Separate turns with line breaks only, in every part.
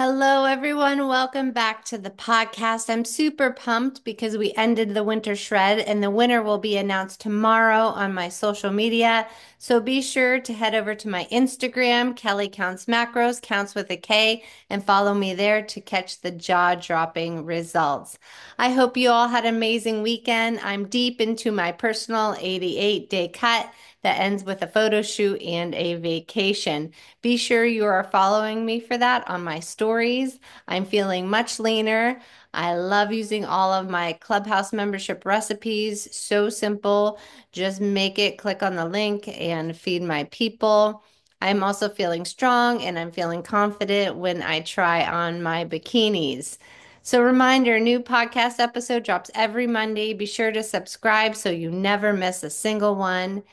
Hello, everyone. Welcome back to the podcast. I'm super pumped because we ended the winter shred and the winner will be announced tomorrow on my social media. So be sure to head over to my Instagram, Kelly Counts Macros, counts with a K, and follow me there to catch the jaw-dropping results. I hope you all had an amazing weekend. I'm deep into my personal 88-day cut that ends with a photo shoot and a vacation. Be sure you are following me for that on my stories. I'm feeling much leaner. I love using all of my Clubhouse membership recipes. So simple. Just make it, click on the link, and feed my people. I'm also feeling strong and I'm feeling confident when I try on my bikinis. So, reminder, new podcast episode drops every Monday. Be sure to subscribe so you never miss a single one.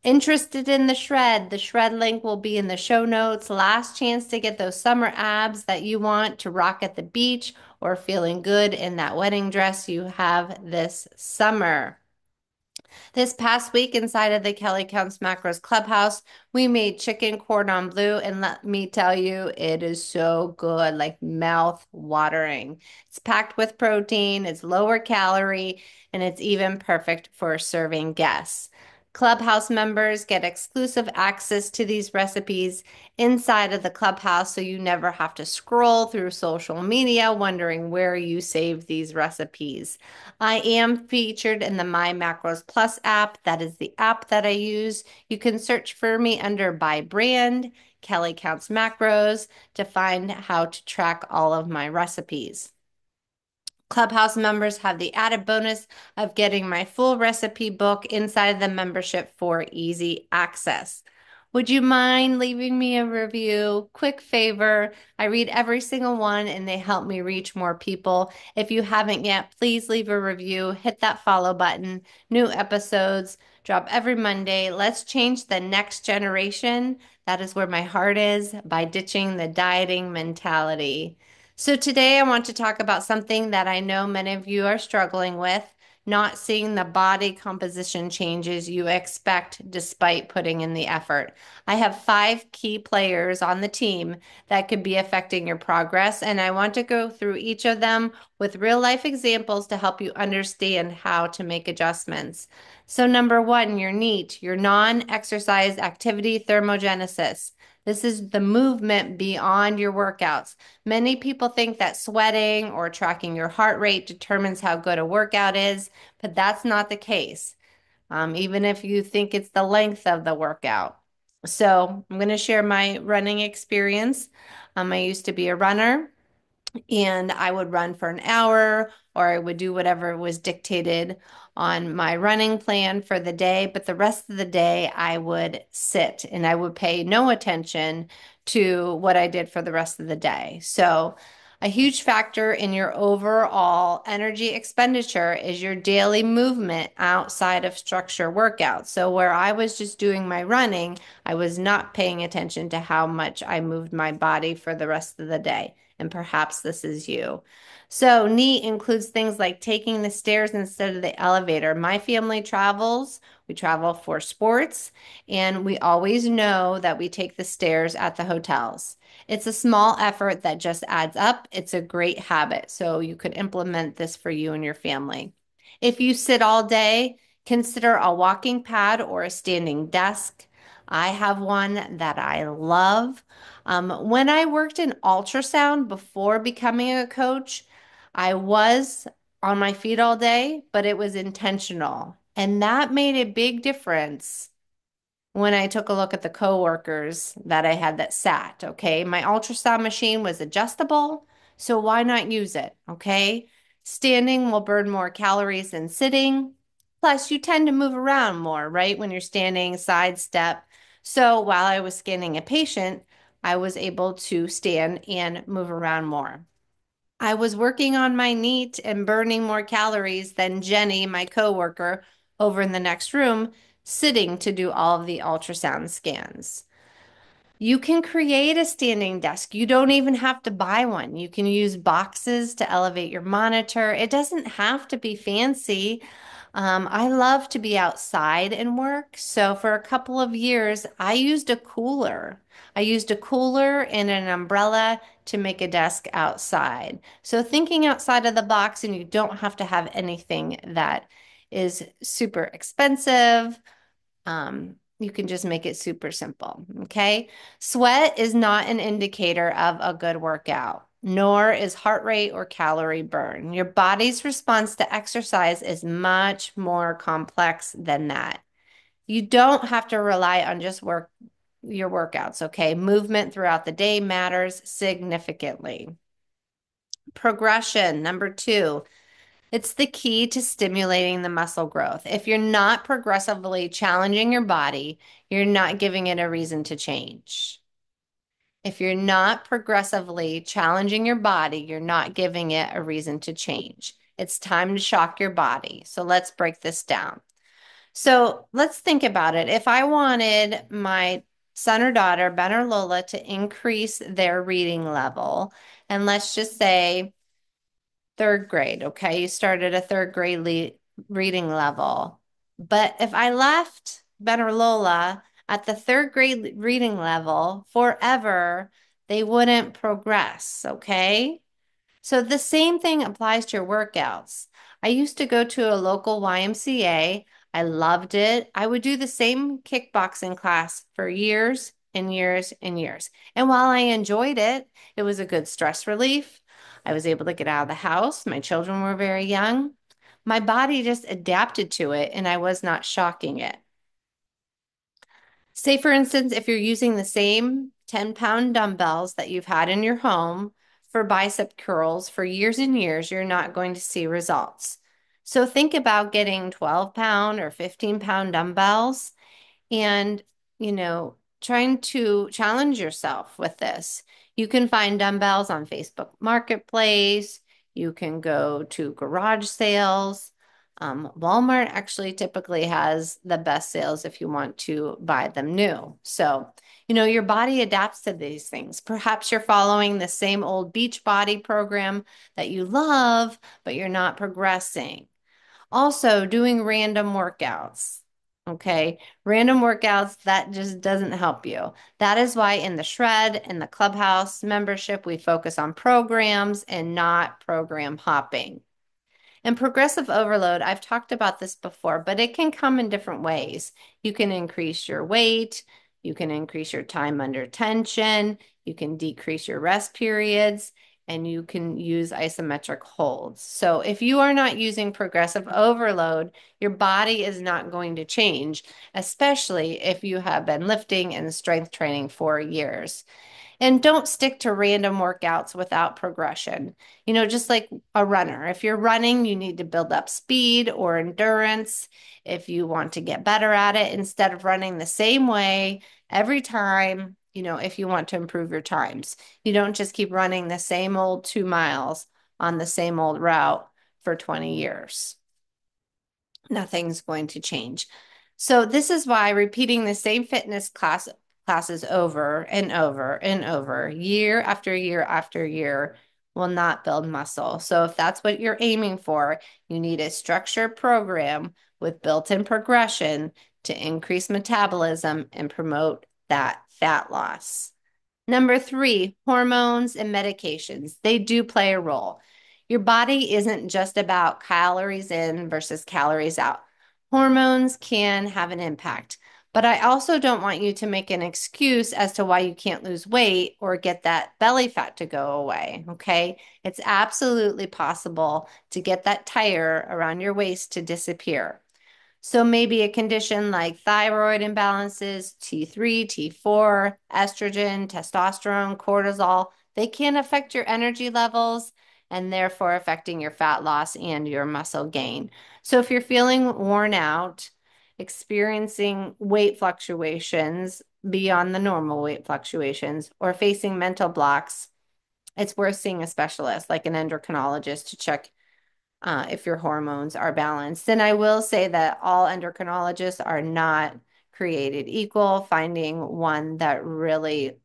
Interested in the shred? The shred link will be in the show notes. Last chance to get those summer abs that you want to rock at the beach or feeling good in that wedding dress you have this summer. This past week inside of the Kelly Counts Macros Clubhouse, we made chicken cordon bleu, and let me tell you, it is so good, like mouth watering. It's packed with protein, it's lower calorie, and it's even perfect for serving guests. Clubhouse members get exclusive access to these recipes inside of the Clubhouse, so you never have to scroll through social media wondering where you save these recipes. I am featured in the My Macros Plus app. That is the app that I use. You can search for me under by brand, Kelly Counts Macros, to find how to track all of my recipes. Clubhouse members have the added bonus of getting my full recipe book inside the membership for easy access. Would you mind leaving me a review? Quick favor. I read every single one and they help me reach more people. If you haven't yet, please leave a review. Hit that follow button. New episodes drop every Monday. Let's change the next generation. That is where my heart is by ditching the dieting mentality. So today I want to talk about something that I know many of you are struggling with, not seeing the body composition changes you expect despite putting in the effort. I have 5 key players on the team that could be affecting your progress, and I want to go through each of them with real life examples to help you understand how to make adjustments. So number one, your NEAT, your non-exercise activity thermogenesis. This is the movement beyond your workouts. Many people think that sweating or tracking your heart rate determines how good a workout is, but that's not the case, even if you think it's the length of the workout. So I'm going to share my running experience. I used to be a runner and I would run for an hour or I would do whatever was dictated on my running plan for the day. But the rest of the day, I would sit and I would pay no attention to what I did for the rest of the day. So, a huge factor in your overall energy expenditure is your daily movement outside of structure workouts. So, where I was just doing my running, I was not paying attention to how much I moved my body for the rest of the day, and perhaps this is you. So, NEAT includes things like taking the stairs instead of the elevator. My family travels, we travel for sports, and we always know that we take the stairs at the hotels. It's a small effort that just adds up. It's a great habit. So, you could implement this for you and your family. If you sit all day, consider a walking pad or a standing desk. I have one that I love. When I worked in ultrasound before becoming a coach, I was on my feet all day, but it was intentional. And that made a big difference when I took a look at the coworkers that I had that sat. Okay. My ultrasound machine was adjustable, so why not use it? Okay. Standing will burn more calories than sitting. Plus, you tend to move around more, right? When you're standing, side step. So while I was scanning a patient, I was able to stand and move around more. I was working on my NEAT and burning more calories than Jenny, my coworker, over in the next room, sitting to do all of the ultrasound scans. You can create a standing desk. You don't even have to buy one. You can use boxes to elevate your monitor. It doesn't have to be fancy. I love to be outside and work. So for a couple of years, I used a cooler. I used a cooler and an umbrella to make a desk outside. So thinking outside of the box, and you don't have to have anything that is super expensive. You can just make it super simple. Okay. Sweat is not an indicator of a good workout, nor is heart rate or calorie burn. Your body's response to exercise is much more complex than that. You don't have to rely on just your workouts. Okay. Movement throughout the day matters significantly. Progression, number two. It's the key to stimulating the muscle growth. If you're not progressively challenging your body, you're not giving it a reason to change. If you're not progressively challenging your body, you're not giving it a reason to change. It's time to shock your body. So let's break this down. So let's think about it. If I wanted my son or daughter, Ben or Lola, to increase their reading level, and let's just say third grade, okay? You start at a third grade reading level. But if I left Ben or Lola at the third grade reading level forever, they wouldn't progress, okay? So the same thing applies to your workouts. I used to go to a local YMCA. I loved it. I would do the same kickboxing class for years and years and years. And while I enjoyed it, it was a good stress relief. I was able to get out of the house. My children were very young. My body just adapted to it and I was not shocking it. Say, for instance, if you're using the same 10-pound dumbbells that you've had in your home for bicep curls for years and years, you're not going to see results. So think about getting 12-pound or 15-pound dumbbells and, trying to challenge yourself with this. You can find dumbbells on Facebook Marketplace. You can go to garage sales. Walmart actually typically has the best sales if you want to buy them new. So, your body adapts to these things. Perhaps you're following the same old beach body program that you love, but you're not progressing. Also, doing random workouts. Okay. Random workouts, that just doesn't help you. That is why in the Shred and the Clubhouse membership, we focus on programs and not program hopping. And progressive overload, I've talked about this before, but it can come in different ways. You can increase your weight, you can increase your time under tension, you can decrease your rest periods, and you can use isometric holds. So if you are not using progressive overload, your body is not going to change, especially if you have been lifting and strength training for years. And don't stick to random workouts without progression. Just like a runner. If you're running, you need to build up speed or endurance if you want to get better at it instead of running the same way every time, if you want to improve your times. You don't just keep running the same old 2 miles on the same old route for 20 years. Nothing's going to change. So this is why repeating the same classes over and over and over, year after year after year, will not build muscle. So if that's what you're aiming for, you need a structured program with built-in progression to increase metabolism and promote that fat loss. Number three, hormones and medications. They do play a role. Your body isn't just about calories in versus calories out. Hormones can have an impact, but I also don't want you to make an excuse as to why you can't lose weight or get that belly fat to go away. Okay. It's absolutely possible to get that tire around your waist to disappear. So maybe a condition like thyroid imbalances, T3, T4, estrogen, testosterone, cortisol, they can affect your energy levels and therefore affecting your fat loss and your muscle gain. So if you're feeling worn out, experiencing weight fluctuations beyond the normal weight fluctuations, or facing mental blocks, it's worth seeing a specialist like an endocrinologist to check if your hormones are balanced. And I will say that all endocrinologists are not created equal. Finding one that really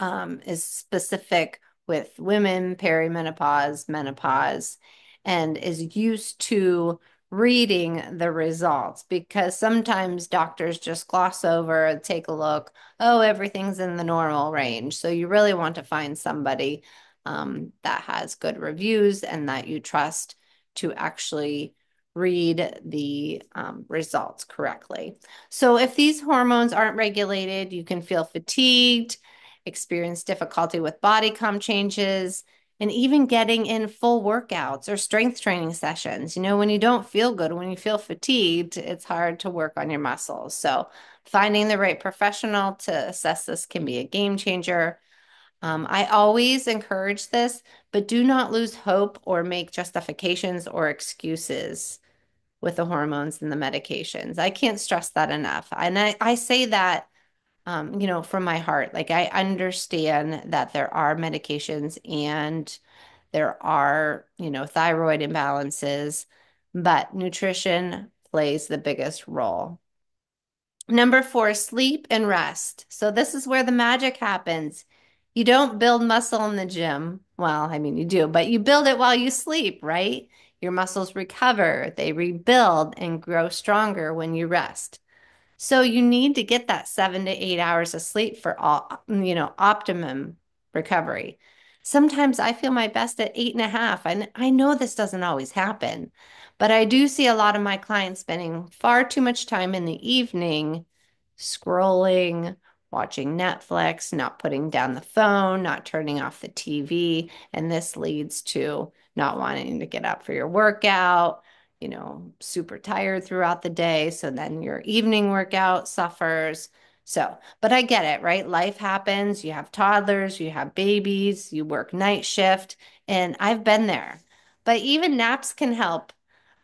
is specific with women, perimenopause, menopause, and is used to reading the results because sometimes doctors just gloss over, take a look, oh, everything's in the normal range. So you really want to find somebody that has good reviews and that you trust to actually read the results correctly. So if these hormones aren't regulated, you can feel fatigued, experience difficulty with body comp changes, and even getting in full workouts or strength training sessions. When you don't feel good, when you feel fatigued, it's hard to work on your muscles. So finding the right professional to assess this can be a game changer. I always encourage this, but do not lose hope or make justifications or excuses with the hormones and the medications. I can't stress that enough. And I say that, from my heart. Like, I understand that there are medications and there are, thyroid imbalances, but nutrition plays the biggest role. Number four, sleep and rest. So this is where the magic happens. You don't build muscle in the gym. Well, I mean, you do, but you build it while you sleep, right? Your muscles recover, they rebuild and grow stronger when you rest. So you need to get that 7 to 8 hours of sleep for all, optimum recovery. Sometimes I feel my best at 8.5, and I know this doesn't always happen, but I do see a lot of my clients spending far too much time in the evening scrolling, watching Netflix, not putting down the phone, not turning off the TV, and this leads to not wanting to get up for your workout, super tired throughout the day. So then your evening workout suffers. So, but I get it, right? Life happens. You have toddlers, you have babies, you work night shift, and I've been there. But even naps can help.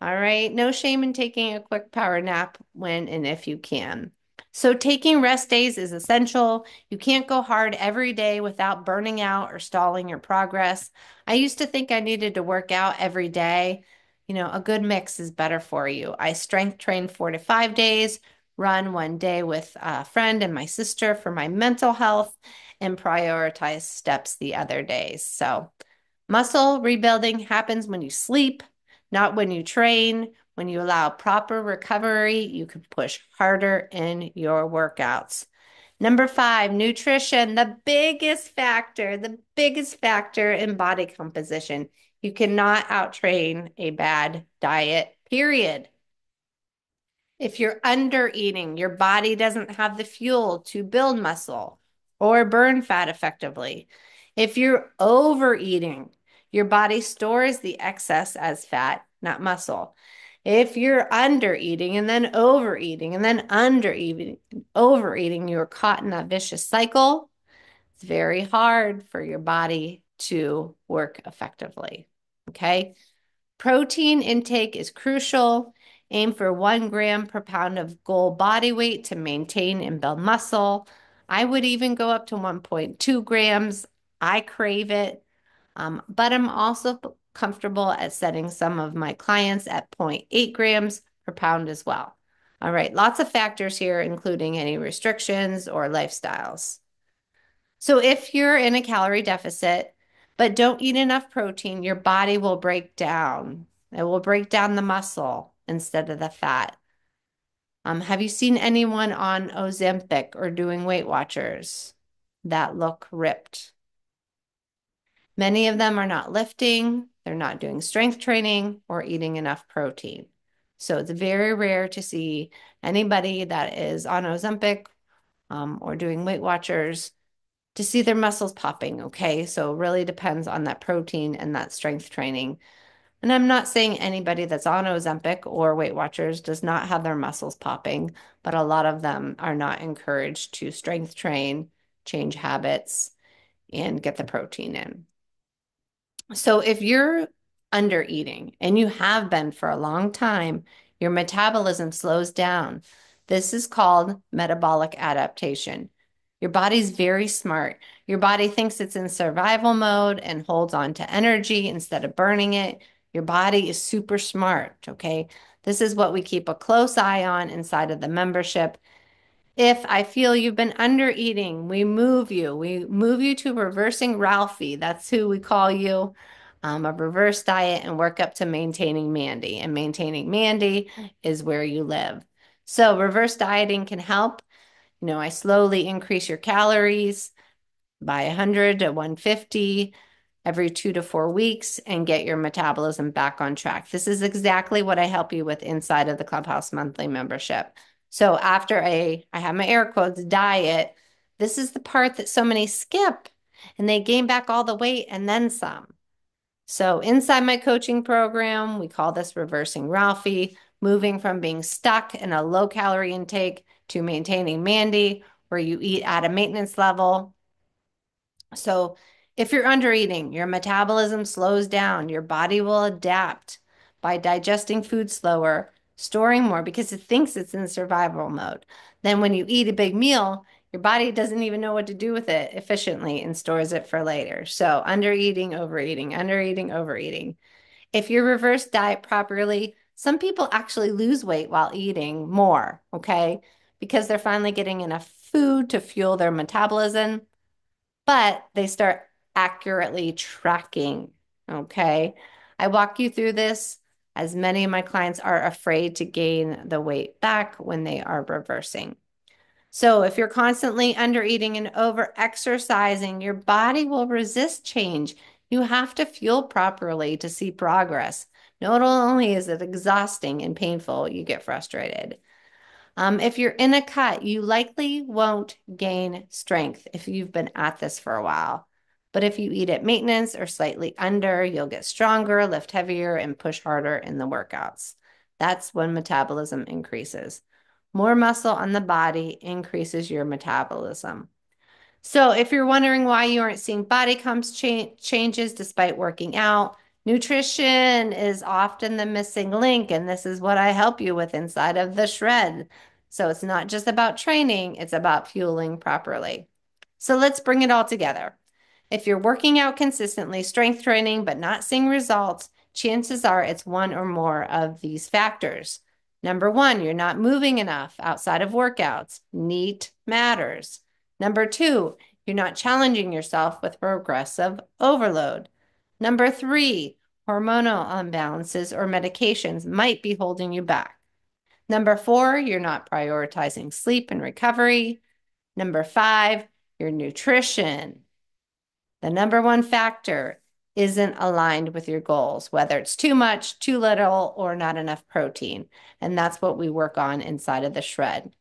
All right. No shame in taking a quick power nap when and if you can. So, taking rest days is essential. You can't go hard every day without burning out or stalling your progress. I used to think I needed to work out every day. A good mix is better for you. I strength train 4 to 5 days, run one day with a friend and my sister for my mental health, and prioritize steps the other days. So, muscle rebuilding happens when you sleep, not when you train. When you allow proper recovery, you can push harder in your workouts. Number five, nutrition, the biggest factor in body composition. You cannot outtrain a bad diet, period. If you're under eating, your body doesn't have the fuel to build muscle or burn fat effectively. If you're overeating, your body stores the excess as fat, not muscle. If you're under eating and then overeating and then under eating, overeating, you're caught in that vicious cycle. It's very hard for your body to work effectively. Okay. Protein intake is crucial. Aim for 1 gram per pound of goal body weight to maintain and build muscle. I would even go up to 1.2 grams. I crave it, but I'm also comfortable at setting some of my clients at zero point 0.8 grams per pound as well. All right, lots of factors here, including any restrictions or lifestyles. So if you're in a calorie deficit, but don't eat enough protein, your body will break down. It will break down the muscle instead of the fat. Have you seen anyone on Ozempic or doing Weight Watchers that look ripped? Many of them are not lifting, they're not doing strength training or eating enough protein. So it's very rare to see anybody that is on Ozempic or doing Weight Watchers to see their muscles popping. Okay. So it really depends on that protein and that strength training. And I'm not saying anybody that's on Ozempic or Weight Watchers does not have their muscles popping, but a lot of them are not encouraged to strength train, change habits, and get the protein in. So if you're under eating and you have been for a long time, your metabolism slows down. This is called metabolic adaptation. Your body's very smart. Your body thinks it's in survival mode and holds on to energy instead of burning it. Your body is super smart, okay? This is what we keep a close eye on inside of the membership. If I feel you've been under eating, we move you. We move you to reversing Ralphie. That's who we call you. a reverse diet and work up to maintaining Mandy. And maintaining Mandy is where you live. So reverse dieting can help. I slowly increase your calories by 100 to 150 every 2 to 4 weeks and get your metabolism back on track. This is exactly what I help you with inside of the Clubhouse monthly membership. So after I have my air quotes diet, this is the part that so many skip and they gain back all the weight and then some. So inside my coaching program, we call this reversing Ralphie, moving from being stuck in a low calorie intake to maintaining Mandy, where you eat at a maintenance level. So if you're under eating, your metabolism slows down, your body will adapt by digesting food slower, storing more because it thinks it's in survival mode. Then when you eat a big meal, your body doesn't even know what to do with it efficiently and stores it for later. So under eating, overeating, under eating, overeating. If you reverse diet properly, some people actually lose weight while eating more, okay? Because they're finally getting enough food to fuel their metabolism, but they start accurately tracking. Okay. I walk you through this as many of my clients are afraid to gain the weight back when they are reversing. So if you're constantly under eating and over exercising, your body will resist change. You have to fuel properly to see progress. Not only is it exhausting and painful, you get frustrated. If you're in a cut, you likely won't gain strength if you've been at this for a while. But if you eat at maintenance or slightly under, you'll get stronger, lift heavier, and push harder in the workouts. That's when metabolism increases. More muscle on the body increases your metabolism. So if you're wondering why you aren't seeing body comp changes despite working out, nutrition is often the missing link, and this is what I help you with inside of the shred. So it's not just about training, it's about fueling properly. So let's bring it all together. If you're working out consistently, strength training, but not seeing results, chances are it's one or more of these factors. Number one, you're not moving enough outside of workouts. NEAT matters. Number two, you're not challenging yourself with progressive overload. Number three, hormonal imbalances or medications might be holding you back. Number four, you're not prioritizing sleep and recovery. Number five, your nutrition. The number one factor isn't aligned with your goals, whether it's too much, too little, or not enough protein. And that's what we work on inside of the shred.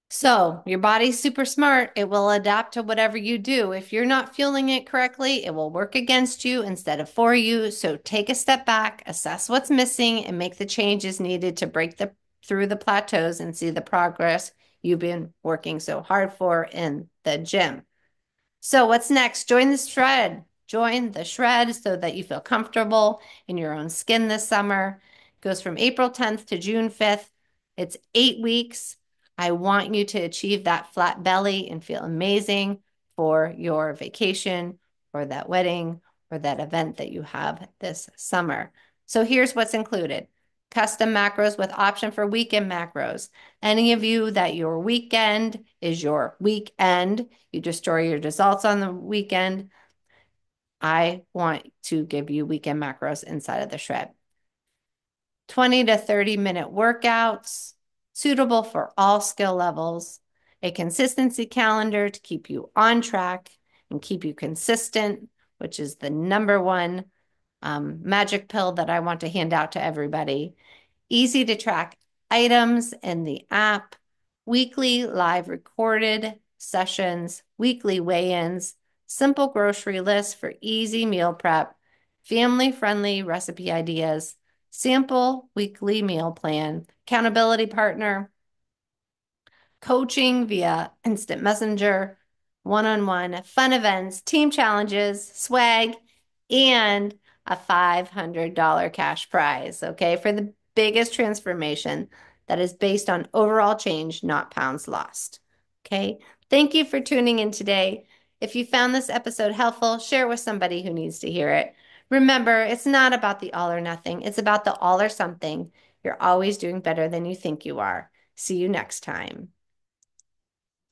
So your body's super smart. It will adapt to whatever you do. If you're not fueling it correctly, it will work against you instead of for you. So take a step back, assess what's missing, and make the changes needed to break through the plateaus and see the progress you've been working so hard for in the gym. So what's next? Join the shred. Join the shred so that you feel comfortable in your own skin this summer. It goes from April 10th to June 5th. It's 8 weeks. I want you to achieve that flat belly and feel amazing for your vacation or that wedding or that event that you have this summer. So here's what's included. Custom macros with option for weekend macros. Any of you that your weekend is your weekend, you just store your results on the weekend, I want to give you weekend macros inside of the shred. 20 to 30-minute workouts, suitable for all skill levels, a consistency calendar to keep you on track and keep you consistent, which is the number one magic pill that I want to hand out to everybody. Easy to track items in the app, weekly live recorded sessions, weekly weigh-ins, simple grocery lists for easy meal prep, family-friendly recipe ideas, sample weekly meal plan, accountability partner, coaching via instant messenger, one-on-one fun events, team challenges, swag, and a $500 cash prize, okay, for the biggest transformation that is based on overall change, not pounds lost. Okay, thank you for tuning in today. If you found this episode helpful, share it with somebody who needs to hear it. Remember, it's not about the all or nothing. It's about the all or something. You're always doing better than you think you are. See you next time.